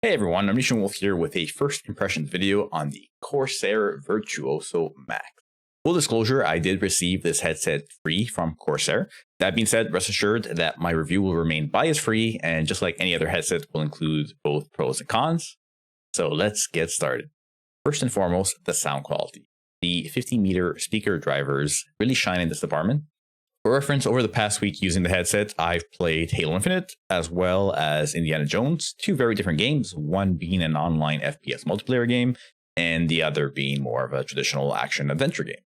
Hey everyone, OmnicientWolf here with a first impression video on the CORSAIR Virtuoso MAX. Full disclosure, I did receive this headset free from CORSAIR. That being said, rest assured that my review will remain bias free, and just like any other headset, will include both pros and cons. So let's get started. First and foremost, the sound quality. The 50-meter speaker drivers really shine in this department. For reference, over the past week using the headset, I've played Halo Infinite as well as Indiana Jones, two very different games, one being an online FPS multiplayer game and the other being more of a traditional action-adventure game.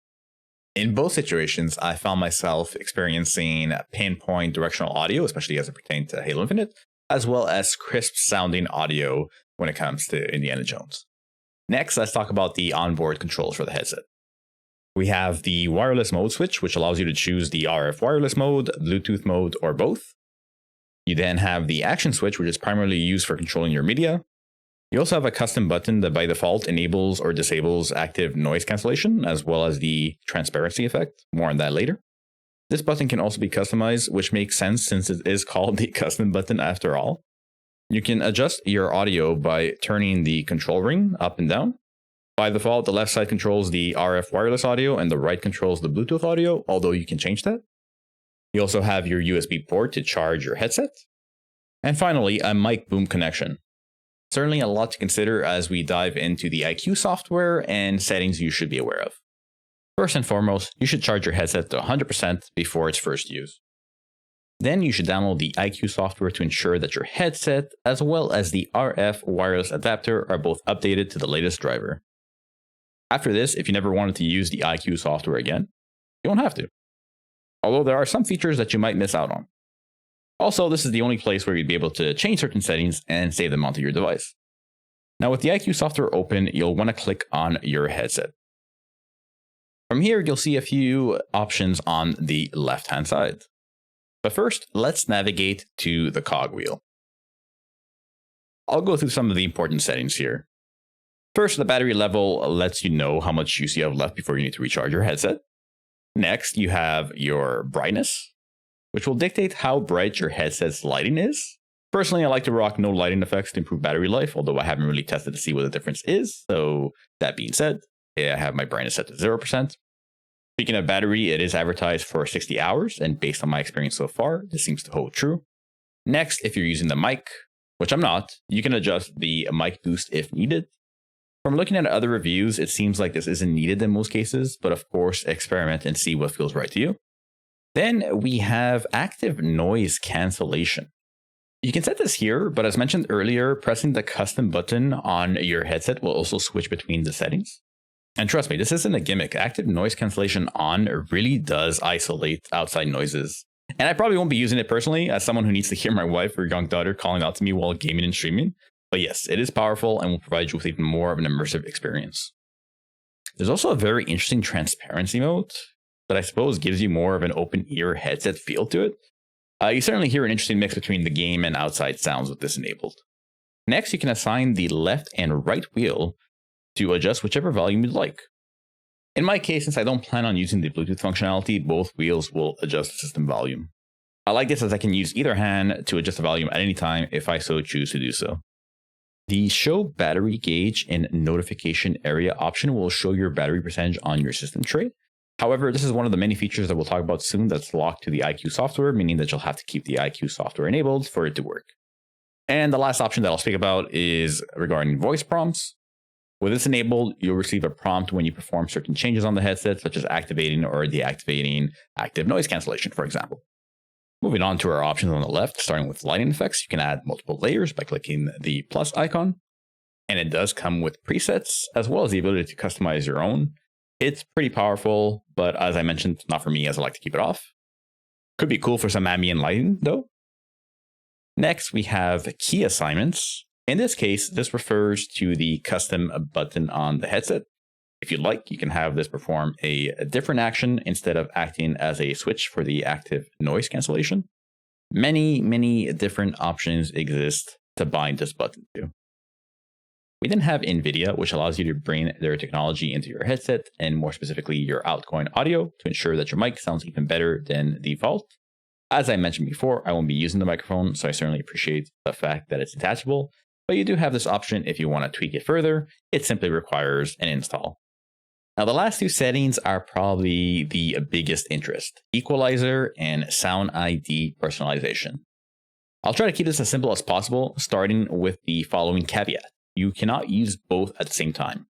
In both situations, I found myself experiencing pinpoint directional audio, especially as it pertained to Halo Infinite, as well as crisp sounding audio when it comes to Indiana Jones. Next, let's talk about the onboard controls for the headset. We have the wireless mode switch, which allows you to choose the RF wireless mode, Bluetooth mode, or both. You then have the action switch, which is primarily used for controlling your media. You also have a custom button that by default enables or disables active noise cancellation, as well as the transparency effect. More on that later. This button can also be customized, which makes sense since it is called the custom button after all. You can adjust your audio by turning the control ring up and down. By default, the left side controls the RF wireless audio and the right controls the Bluetooth audio, although you can change that. You also have your USB port to charge your headset. And finally, a mic boom connection. Certainly a lot to consider as we dive into the iCue software and settings you should be aware of. First and foremost, you should charge your headset to 100% before its first use. Then you should download the iCue software to ensure that your headset, as well as the RF wireless adapter, are both updated to the latest driver. After this, if you never wanted to use the iCue software again, you don't have to. Although there are some features that you might miss out on. Also, this is the only place where you'd be able to change certain settings and save them onto your device. Now with the iCue software open, you'll want to click on your headset. From here, you'll see a few options on the left-hand side. But first, let's navigate to the cogwheel. I'll go through some of the important settings here. First, the battery level lets you know how much use you have left before you need to recharge your headset. Next, you have your brightness, which will dictate how bright your headset's lighting is. Personally, I like to rock no lighting effects to improve battery life, although I haven't really tested to see what the difference is. So that being said, I have my brightness set to 0%. Speaking of battery, it is advertised for 60 hours, and based on my experience so far, this seems to hold true. Next, if you're using the mic, which I'm not, you can adjust the mic boost if needed. From looking at other reviews, it seems like this isn't needed in most cases, but of course, experiment and see what feels right to you. Then we have active noise cancellation. You can set this here, but as mentioned earlier, pressing the custom button on your headset will also switch between the settings. And trust me, this isn't a gimmick. Active noise cancellation on really does isolate outside noises. And I probably won't be using it personally as someone who needs to hear my wife or young daughter calling out to me while gaming and streaming. But yes, it is powerful and will provide you with even more of an immersive experience. There's also a very interesting transparency mode that I suppose gives you more of an open ear headset feel to it. You certainly hear an interesting mix between the game and outside sounds with this enabled. Next, you can assign the left and right wheel to adjust whichever volume you'd like. In my case, since I don't plan on using the Bluetooth functionality, both wheels will adjust the system volume. I like this as I can use either hand to adjust the volume at any time if I so choose to do so. The show battery gauge and notification area option will show your battery percentage on your system tray. However, this is one of the many features that we'll talk about soon that's locked to the iCue software, meaning that you'll have to keep the iCue software enabled for it to work. And the last option that I'll speak about is regarding voice prompts. With this enabled, you'll receive a prompt when you perform certain changes on the headset, such as activating or deactivating active noise cancellation, for example. Moving on to our options on the left, starting with lighting effects, you can add multiple layers by clicking the plus icon. And it does come with presets, as well as the ability to customize your own. It's pretty powerful, but as I mentioned, not for me as I like to keep it off. Could be cool for some ambient lighting, though. Next, we have key assignments. In this case, this refers to the custom button on the headset. If you'd like, you can have this perform a different action instead of acting as a switch for the active noise cancellation. Many different options exist to bind this button to. We then have NVIDIA, which allows you to bring their technology into your headset and more specifically your outgoing audio to ensure that your mic sounds even better than default. As I mentioned before, I won't be using the microphone, so I certainly appreciate the fact that it's detachable. but you do have this option if you want to tweak it further. It simply requires an install. Now, the last two settings are probably the biggest interest: Equalizer and SoundID Personalization. I'll try to keep this as simple as possible, starting with the following caveat. You cannot use both at the same time.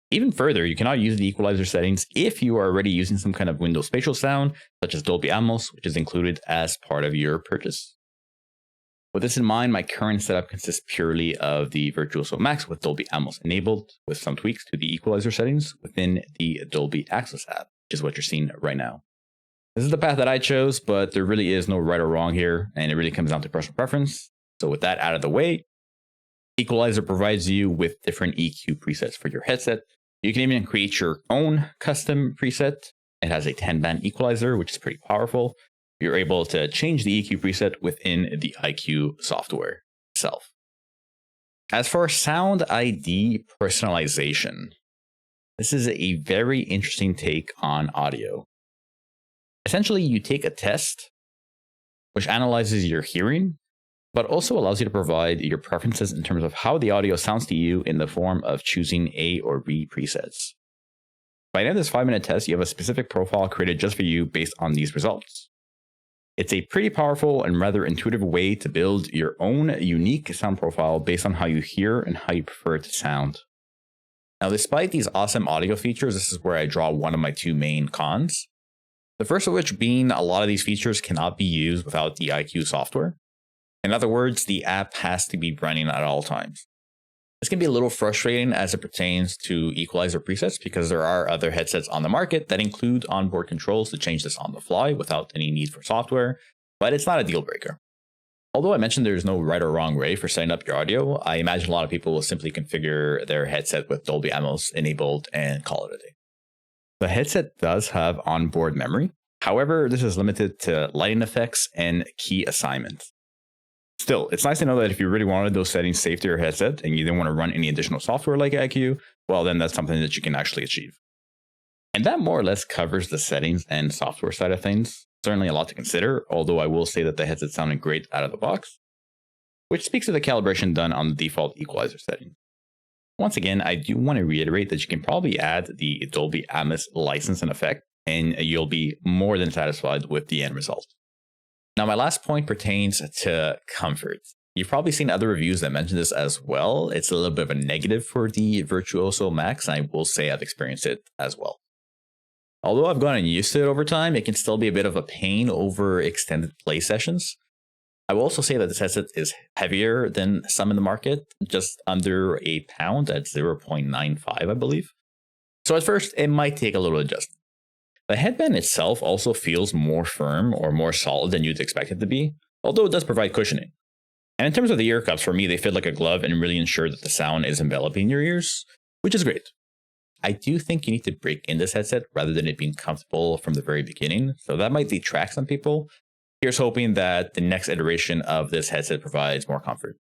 Even further, you cannot use the equalizer settings if you are already using some kind of Windows spatial sound, such as Dolby Atmos, which is included as part of your purchase. With this in mind, my current setup consists purely of the Virtuoso MAX with Dolby Atmos enabled, with some tweaks to the equalizer settings within the Dolby Access app, which is what you're seeing right now. This is the path that I chose, but there really is no right or wrong here, and it really comes down to personal preference. So with that out of the way, Equalizer provides you with different EQ presets for your headset. You can even create your own custom preset. It has a 10-band equalizer, which is pretty powerful. You're able to change the EQ preset within the iCue software itself. As for SoundID Personalization, this is a very interesting take on audio. Essentially, you take a test, which analyzes your hearing, but also allows you to provide your preferences in terms of how the audio sounds to you in the form of choosing A or B presets. By the end of this 5-minute test, you have a specific profile created just for you based on these results. It's a pretty powerful and rather intuitive way to build your own unique sound profile based on how you hear and how you prefer it to sound. Now, despite these awesome audio features, this is where I draw one of my two main cons. The first of which being a lot of these features cannot be used without the iCue software. In other words, the app has to be running at all times. This can be a little frustrating as it pertains to equalizer presets because there are other headsets on the market that include onboard controls to change this on the fly without any need for software, but it's not a deal breaker. Although I mentioned there's no right or wrong way for setting up your audio, I imagine a lot of people will simply configure their headset with Dolby Atmos enabled and call it a day. The headset does have onboard memory. However, this is limited to lighting effects and key assignments. Still, it's nice to know that if you really wanted those settings saved to your headset and you didn't want to run any additional software like iCue, well, then that's something that you can actually achieve. And that more or less covers the settings and software side of things. Certainly a lot to consider, although I will say that the headset sounded great out of the box, which speaks to the calibration done on the default equalizer setting. Once again, I do want to reiterate that you can probably add the Dolby Atmos license and effect, and you'll be more than satisfied with the end result. Now, my last point pertains to comfort. You've probably seen other reviews that mention this as well. It's a little bit of a negative for the Virtuoso MAX, and I will say I've experienced it as well. Although I've gotten used to it over time, it can still be a bit of a pain over extended play sessions. I will also say that this headset is heavier than some in the market, just under a pound at 0.95, I believe. So at first, it might take a little adjustment. The headband itself also feels more firm or more solid than you'd expect it to be, although it does provide cushioning. And in terms of the ear cups, for me, they fit like a glove and really ensure that the sound is enveloping your ears, which is great. I do think you need to break in this headset rather than it being comfortable from the very beginning, so that might detract some people. Here's hoping that the next iteration of this headset provides more comfort.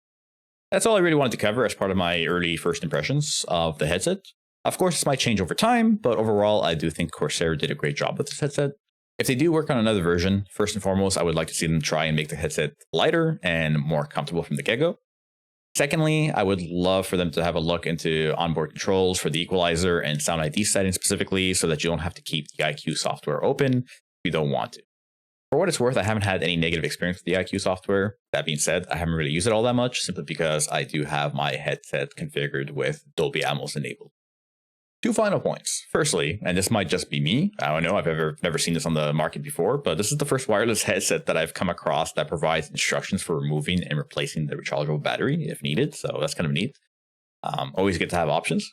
That's all I really wanted to cover as part of my early first impressions of the headset. Of course, this might change over time, but overall, I do think CORSAIR did a great job with this headset. If they do work on another version, first and foremost, I would like to see them try and make the headset lighter and more comfortable from the get-go. Secondly, I would love for them to have a look into onboard controls for the equalizer and SoundID settings specifically so that you don't have to keep the iCue software open if you don't want to. For what it's worth, I haven't had any negative experience with the iCue software. That being said, I haven't really used it all that much simply because I do have my headset configured with Dolby Atmos enabled. Two final points. Firstly, and this might just be me, I don't know, I've never seen this on the market before, but this is the first wireless headset that I've come across that provides instructions for removing and replacing the rechargeable battery if needed, so that's kind of neat. Always good to have options.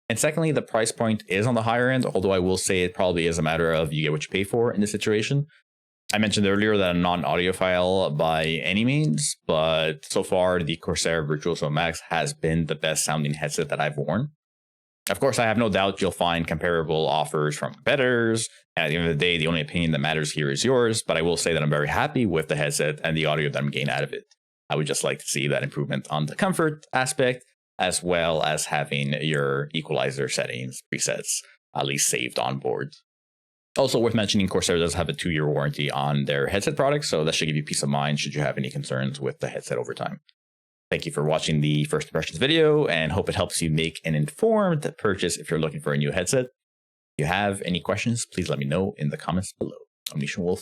And secondly, the price point is on the higher end, although I will say it probably is a matter of you get what you pay for in this situation. I mentioned earlier that I'm not an audiophile by any means, but so far the CORSAIR Virtuoso MAX has been the best sounding headset that I've worn. Of course, I have no doubt you'll find comparable offers from competitors. At the end of the day, the only opinion that matters here is yours, but I will say that I'm very happy with the headset and the audio that I'm getting out of it. I would just like to see that improvement on the comfort aspect, as well as having your equalizer settings presets at least saved on board. Also worth mentioning, CORSAIR does have a 2-year warranty on their headset products, so that should give you peace of mind should you have any concerns with the headset over time. Thank you for watching the first impressions video, and hope it helps you make an informed purchase if you're looking for a new headset. If you have any questions, please let me know in the comments below. OmnicientWolf